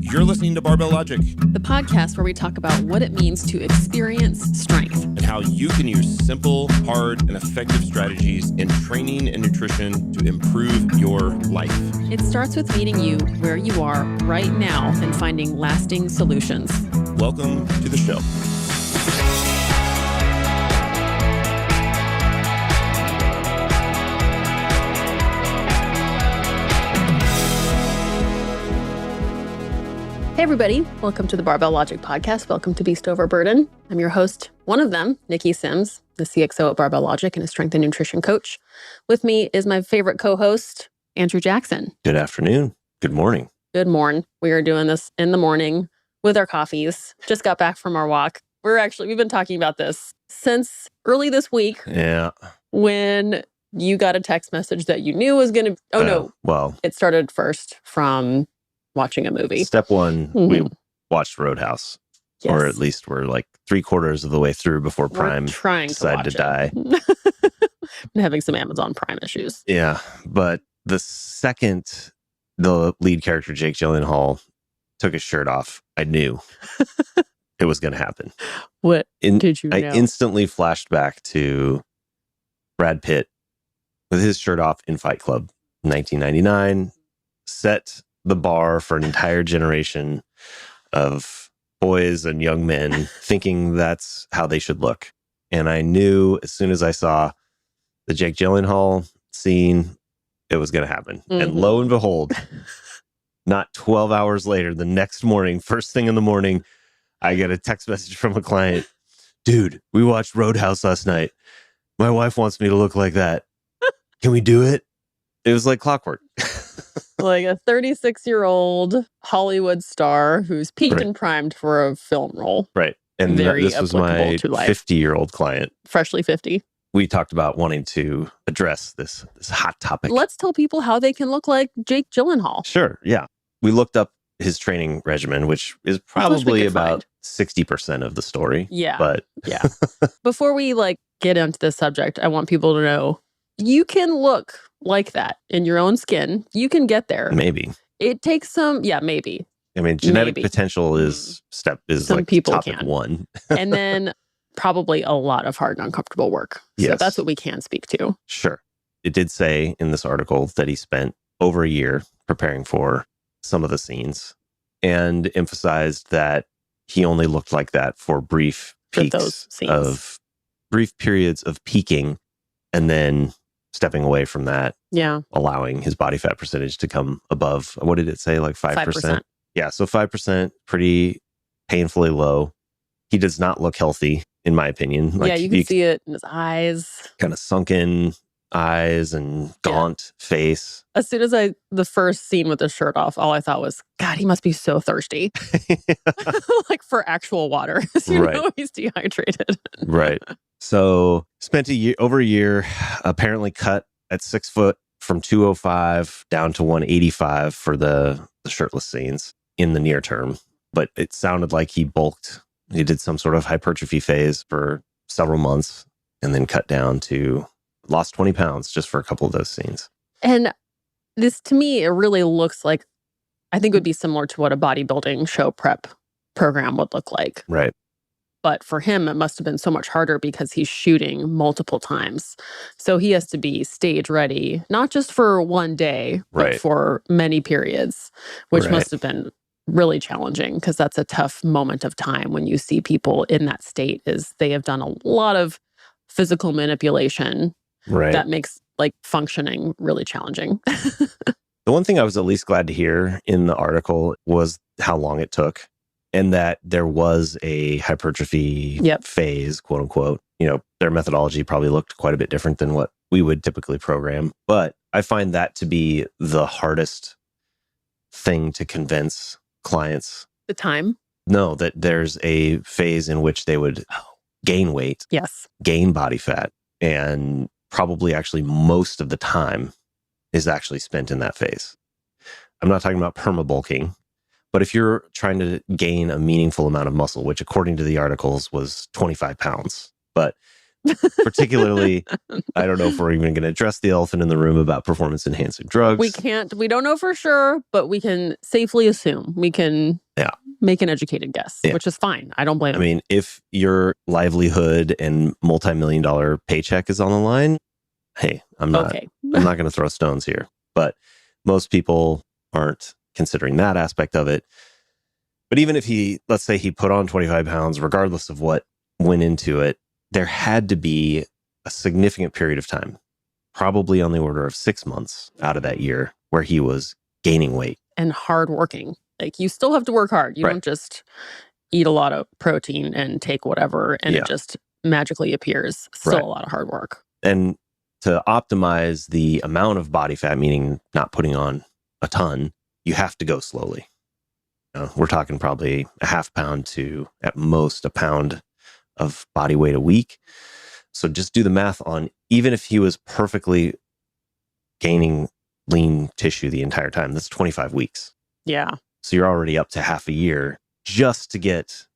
You're listening to Barbell Logic, the podcast where we talk about what it means to experience strength and how you can use simple, hard, and effective strategies in training and nutrition to improve your life. It starts with meeting you where you are right now and finding lasting solutions. Welcome to the show. Hey everybody, welcome to the Barbell Logic podcast. Welcome to Beast Over Burden. I'm your host, one of them, Niki Sims, the CXO at Barbell Logic and a strength and nutrition coach. With me is my favorite co-host, Andrew Jackson. Good afternoon. Good morning. Good morn. We are doing this in the morning with our coffees. Just got back from our walk. We've been talking about this since early this week. Yeah. When you got a text message that you knew was going to, it started first from watching a movie. Step one, we watched Roadhouse. Yes. Or at least we're like 3/4 of the way through before Prime decided to die. I'm having some Amazon Prime issues. Yeah. But the second the lead character, Jake Gyllenhaal, took his shirt off, I knew it was going to happen. What did you know? I instantly flashed back to Brad Pitt with his shirt off in Fight Club, 1999, set the bar for an entire generation of boys and young men thinking that's how they should look. And I knew as soon as I saw the Jake Gyllenhaal scene, it was going to happen. And lo and behold, not 12 hours later, the next morning, first thing in the morning, I get a text message from a client. Dude, we watched Roadhouse last night. My wife wants me to look like that. Can we do it? It was like clockwork. Like a 36-year-old Hollywood star who's peaked and primed for a film role. Right. And this was my 50-year-old client. Freshly 50. We talked about wanting to address this hot topic. Let's tell people how they can look like Jake Gyllenhaal. Sure. Yeah. We looked up his training regimen, which is probably about 60% of the story. Yeah. But yeah. Before we get into this subject, I want people to know you can look like that in your own skin. You can get there. Maybe. It takes some, maybe. I mean, genetic potential is some like people topic can. one. And then probably a lot of hard and uncomfortable work. So yes. That's what we can speak to. Sure. It did say in this article that he spent over a year preparing for some of the scenes and emphasized that he only looked like that for brief periods of peaking and then stepping away from that. Yeah. Allowing his body fat percentage to come above, what did it say? Like 5%? Yeah. So 5%, pretty painfully low. He does not look healthy, in my opinion. You can see it in his eyes. Kind of sunken eyes and gaunt face. As soon as the first scene with the shirt off, all I thought was, God, he must be so thirsty. For actual water. You know he's dehydrated. Right. So spent over a year, apparently cut at 6 foot from 205 down to 185 for the shirtless scenes in the near term. But it sounded like he bulked. He did some sort of hypertrophy phase for several months and then cut down to lost 20 pounds just for a couple of those scenes. And this, to me, it really looks like, I think it would be similar to what a bodybuilding show prep program would look like. Right. But for him, it must have been so much harder because he's shooting multiple times. So he has to be stage ready, not just for one day, but for many periods, which must have been really challenging because that's a tough moment of time when you see people in that state is they have done a lot of physical manipulation that makes functioning really challenging. The one thing I was at least glad to hear in the article was how long it took. And that there was a hypertrophy phase, quote unquote. Their methodology probably looked quite a bit different than what we would typically program. But I find that to be the hardest thing to convince clients. The time? No, that there's a phase in which they would gain weight, gain body fat, and probably actually most of the time is actually spent in that phase. I'm not talking about perma-bulking. But if you're trying to gain a meaningful amount of muscle, which according to the articles was 25 pounds, but Particularly, I don't know if we're even going to address the elephant in the room about performance-enhancing drugs. We don't know for sure, but we can safely assume. We can make an educated guess, which is fine. I don't blame him. I mean, if your livelihood and multi-million-dollar paycheck is on the line, hey, I'm not going to throw stones here. But most people aren't considering that aspect of it. But even if let's say he put on 25 pounds, regardless of what went into it, there had to be a significant period of time, probably on the order of 6 months out of that year, where he was gaining weight. And hardworking. Like, you still have to work hard. You don't just eat a lot of protein and take whatever and it just magically appears. Still a lot of hard work. And to optimize the amount of body fat, meaning not putting on a ton, you have to go slowly. We're talking probably a half pound to at most a pound of body weight a week. So just do the math on, even if he was perfectly gaining lean tissue the entire time, that's 25 weeks. Yeah. So you're already up to half a year just to get,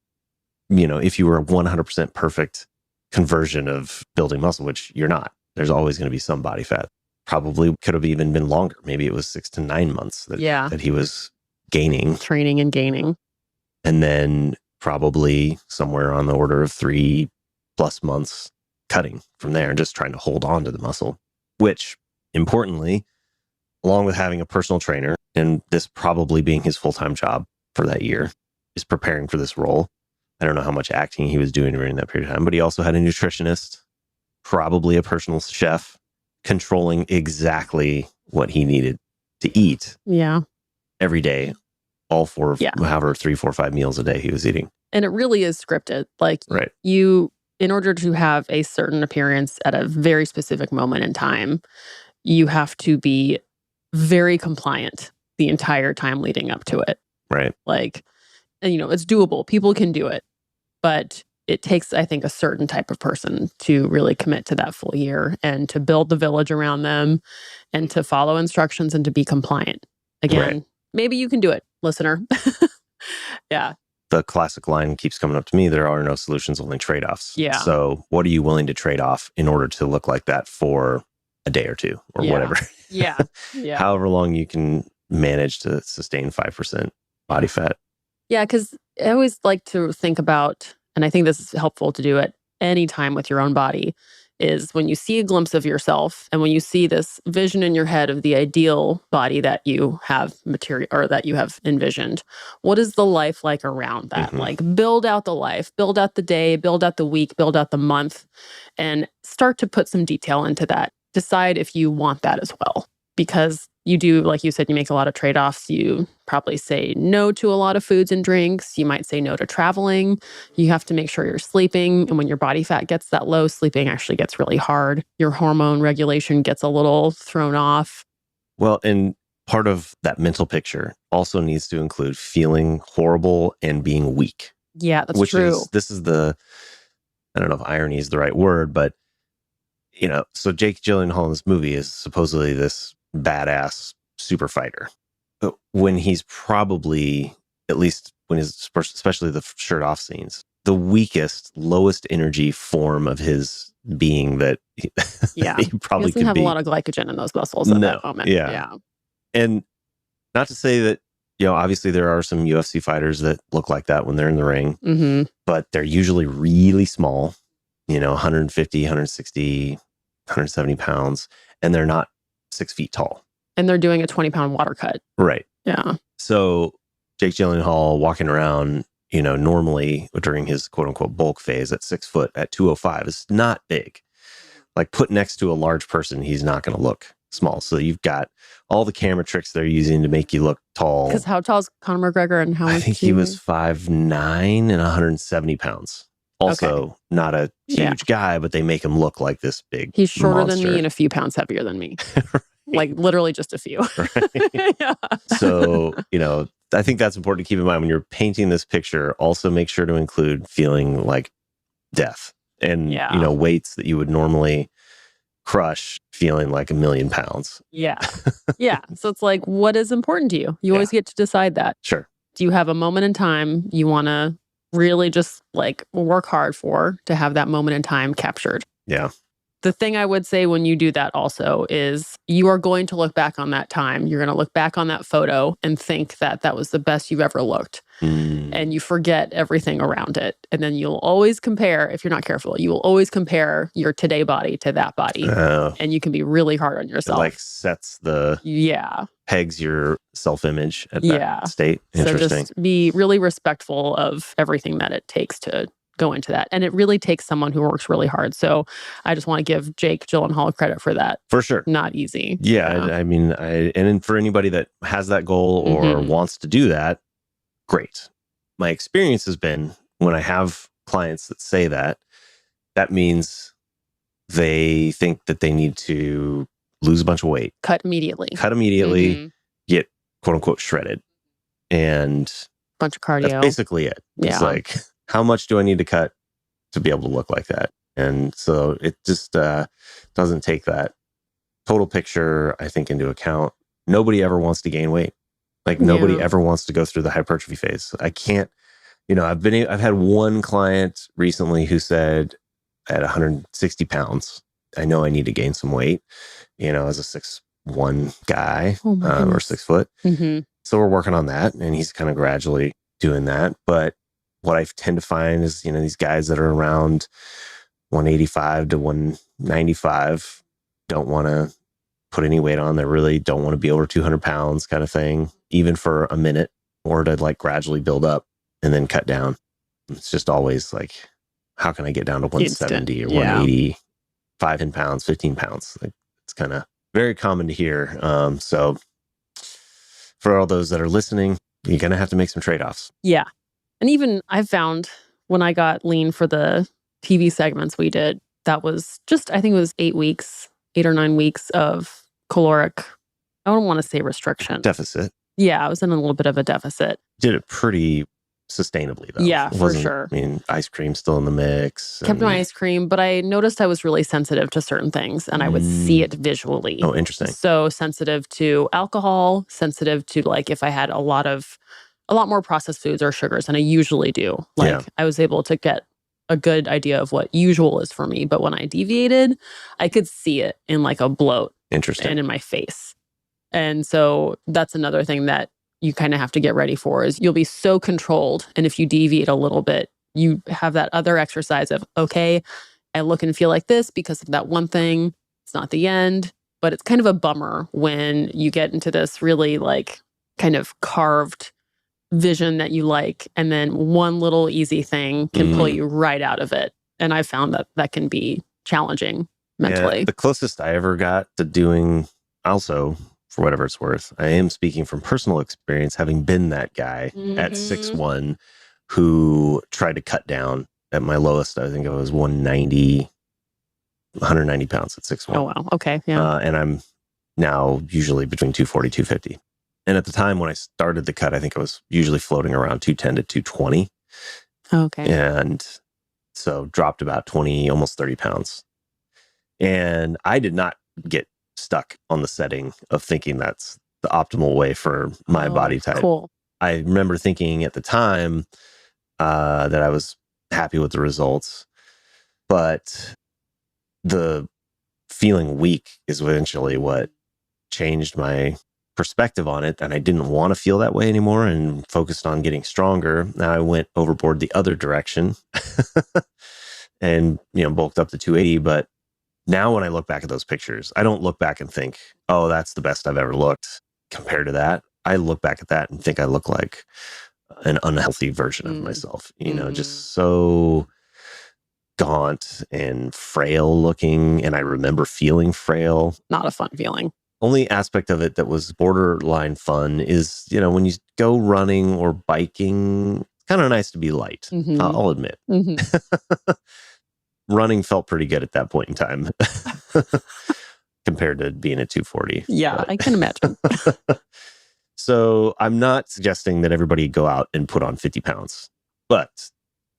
if you were a 100% perfect conversion of building muscle, which you're not. There's always going to be some body fat. Probably could have even been longer. Maybe it was 6 to 9 months that he was gaining. Training and gaining. And then probably somewhere on the order of 3+ months cutting from there and just trying to hold on to the muscle, which importantly, along with having a personal trainer and this probably being his full-time job for that year, is preparing for this role. I don't know how much acting he was doing during that period of time, but he also had a nutritionist, probably a personal chef, controlling exactly what he needed to eat every day, all four, however, 3, 4, 5 meals a day he was eating. And it really is scripted. Like, you, in order to have a certain appearance at a very specific moment in time, you have to be very compliant the entire time leading up to it. Right. Like, and it's doable. People can do it. But it takes, I think, a certain type of person to really commit to that full year and to build the village around them and to follow instructions and to be compliant. Again, maybe you can do it, listener. Yeah. The classic line keeps coming up to me. There are no solutions, only trade-offs. Yeah. So what are you willing to trade off in order to look like that for a day or two or whatever? Yeah. However long you can manage to sustain 5% body fat. Yeah, because I always like to think about, and I think this is helpful to do at any time with your own body, is when you see a glimpse of yourself and when you see this vision in your head of the ideal body that you have that you have envisioned, what is the life like around that? Like, build out the life, build out the day, build out the week, build out the month, and start to put some detail into that. Decide if you want that as well. Because you do, like you said, you make a lot of trade-offs. You probably say no to a lot of foods and drinks. You might say no to traveling. You have to make sure you're sleeping. And when your body fat gets that low, sleeping actually gets really hard. Your hormone regulation gets a little thrown off. Well, and part of that mental picture also needs to include feeling horrible and being weak. Yeah, that's true. This is I don't know if irony is the right word, but, so Jake Gyllenhaal in this movie is supposedly this badass super fighter. But when he's probably, at least when he's, especially the shirt off scenes, the weakest, lowest energy form of his being that he probably he doesn't have a lot of glycogen in those muscles at that moment. Yeah. And not to say that, obviously there are some UFC fighters that look like that when they're in the ring, but they're usually really small, 150, 160, 170 pounds, and they're not 6 feet tall. And they're doing a 20-pound water cut. Right. Yeah. So Jake Gyllenhaal walking around, normally during his quote unquote bulk phase at 6 foot at 205 is not big. Like, put next to a large person, he's not going to look small. So you've got all the camera tricks they're using to make you look tall. Because how tall is Conor McGregor and how much? I think he was 5'9" and 170 pounds. Also, not a huge guy, but they make him look like this big He's shorter monster. than me and a few pounds heavier than me. Right. Like, literally just a few. Yeah. So, I think that's important to keep in mind when you're painting this picture. Also make sure to include feeling like death and, weights that you would normally crush feeling like 1,000,000 pounds. Yeah. Yeah. So it's like, what is important to you? You always get to decide that. Sure. Do you have a moment in time you want to really just like work hard for to have that moment in time captured? Yeah. The thing I would say when you do that also is you are going to look back on that time. You're going to look back on that photo and think that that was the best you've ever looked. And you forget everything around it. And then you'll always compare, if you're not careful, you will always compare your today body to that body. And you can be really hard on yourself. It like sets the... pegs your self-image at that state. Interesting. So just be really respectful of everything that it takes to go into that. And it really takes someone who works really hard. So I just want to give Jake Gyllenhaal credit for that. For sure. Not easy. Yeah. I mean, and for anybody that has that goal or wants to do that, great. My experience has been when I have clients that say that, that means they think that they need to lose a bunch of weight. Cut immediately. Get quote unquote shredded. And bunch of cardio. That's basically it. It's like, how much do I need to cut to be able to look like that? And so it just doesn't take that total picture, I think, into account. Nobody ever wants to gain weight. Like nobody ever wants to go through the hypertrophy phase. I can't, I've had one client recently who said at 160 pounds, I know I need to gain some weight, as a 6'1" guy or 6 foot. So we're working on that, and he's kind of gradually doing that. But what I tend to find is, these guys that are around 185 to 195 don't want to put any weight on. They really don't want to be over 200 pounds kind of thing, even for a minute, or to like gradually build up and then cut down. It's just always like, how can I get down to 170 or 180, 10 pounds, 15 pounds? Like, it's kind of very common to hear. So for all those that are listening, you're going to have to make some trade-offs. Yeah. And even I've found when I got lean for the TV segments we did, that was just, I think it was 8 or 9 weeks of caloric, I don't want to say restriction. Deficit. Yeah, I was in a little bit of a deficit. Did it pretty sustainably, though. Yeah, for sure. I mean, ice cream still in the mix. Kept my ice cream, but I noticed I was really sensitive to certain things, and I would see it visually. Oh, interesting. So sensitive to alcohol, sensitive to like if I had a lot more processed foods or sugars than I usually do. Like I was able to get a good idea of what usual is for me, but when I deviated, I could see it in like a bloat. Interesting. And in my face. And so that's another thing that you kind of have to get ready for is you'll be so controlled. And if you deviate a little bit, you have that other exercise of, okay, I look and feel like this because of that one thing. It's not the end, but it's kind of a bummer when you get into this really like kind of carved vision that you like. And then one little easy thing can pull you right out of it. And I found that that can be challenging mentally. Yeah, the closest I ever got to doing, also, for whatever it's worth, I am speaking from personal experience, having been that guy at 6'1" who tried to cut down. At my lowest, I think it was 190 pounds at 6'1". Oh, wow. Okay. Yeah. And I'm now usually between 240, 250. And at the time when I started the cut, I think I was usually floating around 210 to 220. Okay. And so dropped about 20, almost 30 pounds. And I did not get stuck on the setting of thinking that's the optimal way for my body type. Cool. I remember thinking at the time that I was happy with the results, but the feeling weak is eventually what changed my perspective on it. And I didn't want to feel that way anymore and focused on getting stronger. Now I went overboard the other direction and, bulked up to 280. But now when I look back at those pictures, I don't look back and think, oh, that's the best I've ever looked compared to that. I look back at that and think I look like an unhealthy version of myself, just so gaunt and frail looking. And I remember feeling frail. Not a fun feeling. Only aspect of it that was borderline fun is, when you go running or biking, it's kind of nice to be light. I'll admit. Running felt pretty good at that point in time compared to being at 240. Yeah, but I can imagine. So I'm not suggesting that everybody go out and put on 50 pounds, but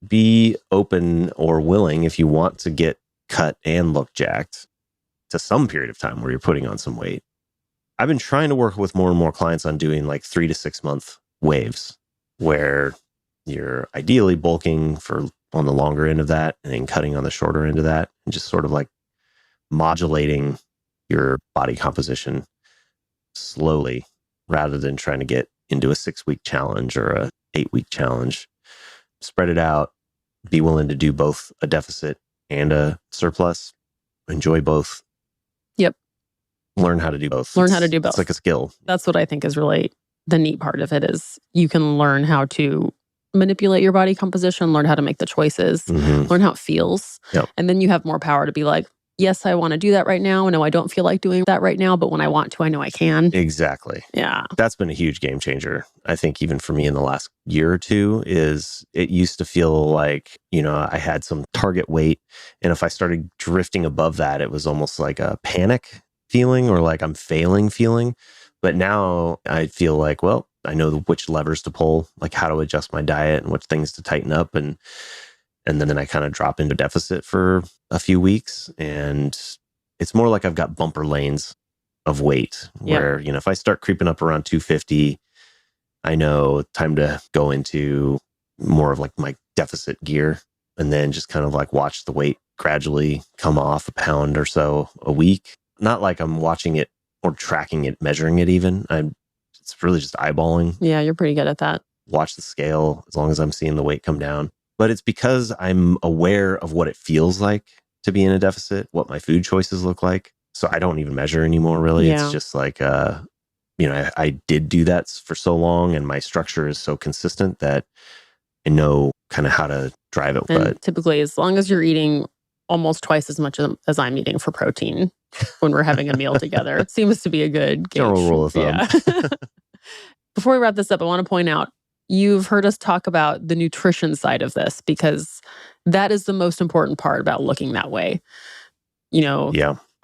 be open or willing if you want to get cut and look jacked to some period of time where you're putting on some weight. I've been trying to work with more and more clients on doing like 3 to 6 month waves where you're ideally bulking for on the longer end of that and then cutting on the shorter end of that, and just sort of like modulating your body composition slowly rather than trying to get into a 6-week challenge or a 8-week challenge. Spread it out. Be willing to do both a deficit and a surplus. Enjoy both. Yep. Learn how to do both. It's like a skill. That's what I think is really the neat part of it, is you can learn how to manipulate your body composition, learn how to make the choices, learn how it feels. Yep. And then you have more power to be like, yes, I want to do that right now. No, I don't feel like doing that right now. But when I want to, I know I can. Exactly. Yeah. That's been a huge game changer. I think even for me in the last year or two, is it used to feel like, I had some target weight. And if I started drifting above that, it was almost like a panic feeling or like I'm failing feeling. But now I feel like, well, I know which levers to pull, like how to adjust my diet and which things to tighten up. And then I kind of drop into deficit for a few weeks. And it's more like I've got bumper lanes of weight where, if I start creeping up around 250, I know time to go into more of like my deficit gear, and then just kind of like watch the weight gradually come off a pound or so a week. Not like I'm watching it or tracking it, measuring it even. It's really just eyeballing. Yeah, you're pretty good at that. Watch the scale as long as I'm seeing the weight come down. But it's because I'm aware of what it feels like to be in a deficit, what my food choices look like. So I don't even measure anymore, really. Yeah. It's just like, I did do that for so long, and my structure is so consistent that I know kind of how to drive it. And but typically, as long as you're eating almost twice as much as I'm eating for protein when we're having a meal together, it seems to be a good gauge. General rule of thumb. Yeah. Before we wrap this up, I want to point out, you've heard us talk about the nutrition side of this, because that is the most important part about looking that way.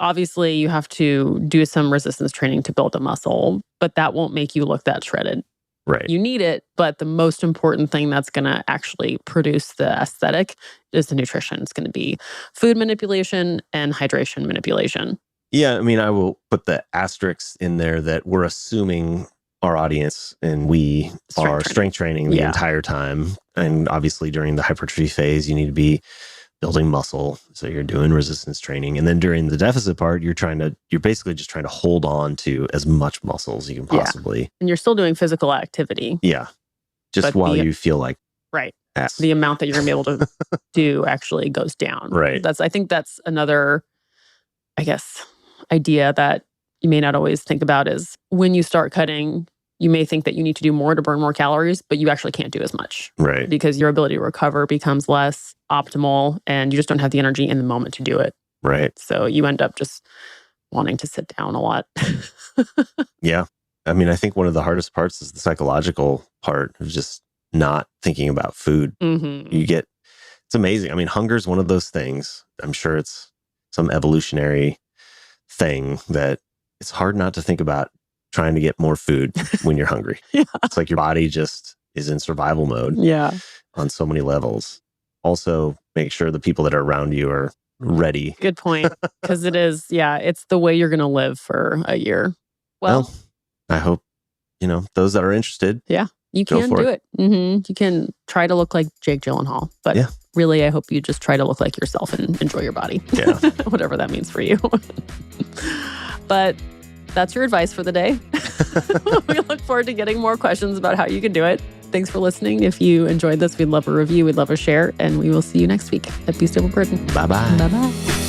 Obviously you have to do some resistance training to build a muscle, but that won't make you look that shredded. Right. You need it, but the most important thing that's going to actually produce the aesthetic is the nutrition. It's going to be food manipulation and hydration manipulation. Yeah, I will put the asterisks in there that we're assuming our audience and we are strength training the entire time. And obviously during the hypertrophy phase, you need to be building muscle. So you're doing resistance training. And then during the deficit part, you're basically just trying to hold on to as much muscle as you can possibly. Yeah. And you're still doing physical activity. Yeah. Just while you feel like ass. The amount that you're going to be able to do actually goes down. Right. I think that's another, idea that you may not always think about, is when you start cutting, you may think that you need to do more to burn more calories, but you actually can't do as much. Right. Because your ability to recover becomes less optimal and you just don't have the energy in the moment to do it. Right. So you end up just wanting to sit down a lot. Yeah. I think one of the hardest parts is the psychological part of just not thinking about food. Mm-hmm. It's amazing. Hunger is one of those things. I'm sure it's some evolutionary thing that it's hard not to think about trying to get more food when you're hungry. Yeah. It's like your body just is in survival mode. Yeah. On so many levels. Also, make sure the people that are around you are ready. Good point. Because it's the way you're going to live for a year. Well, I hope, those that are interested. Yeah, you can do it. Mm-hmm. You can try to look like Jake Gyllenhaal. But really, I hope you just try to look like yourself and enjoy your body. Yeah. Whatever that means for you. But that's your advice for the day. We look forward to getting more questions about how you can do it. Thanks for listening. If you enjoyed this, we'd love a review. We'd love a share. And we will see you next week at Be Stable Burden. Bye-bye. Bye-bye.